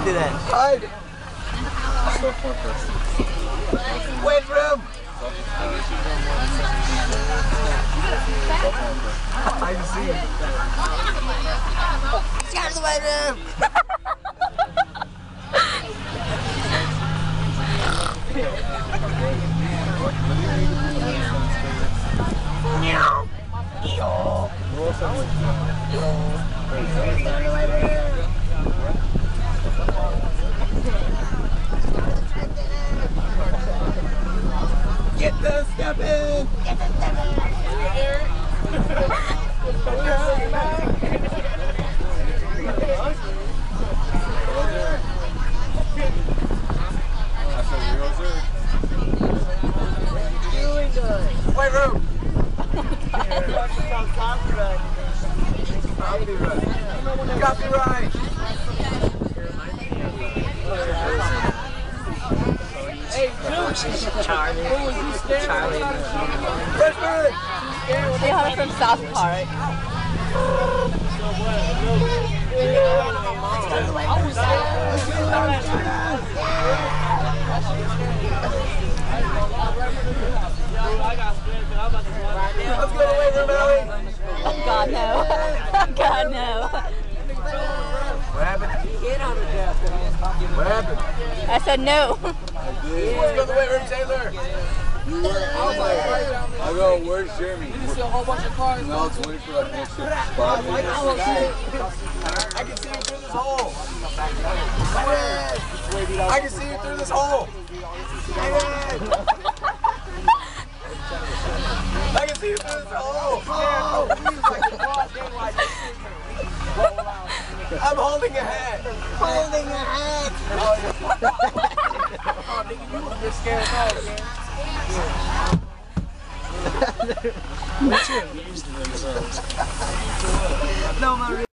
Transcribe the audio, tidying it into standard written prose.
do that. Hide. Weight room. I can see it. Let's go to the weight room. Get the step in! Get the step in! Weight room! Copyright! Hey, Charlie. Charlie. Preston! They are from South Park. Let's go to the weight room, Ellie! Oh God, no. Oh God, no. What happened? What happened? I said no. Let's go to the weight room, Taylor! I go, where's Jeremy? Did you see a whole bunch of cars? No, it's waiting for like next to 5 minutes. I can see you through this hole! I can see you through this hole! I can see you through this hole! I'm holding a hat! Holding a hat! You're scared of dogs, man. No, my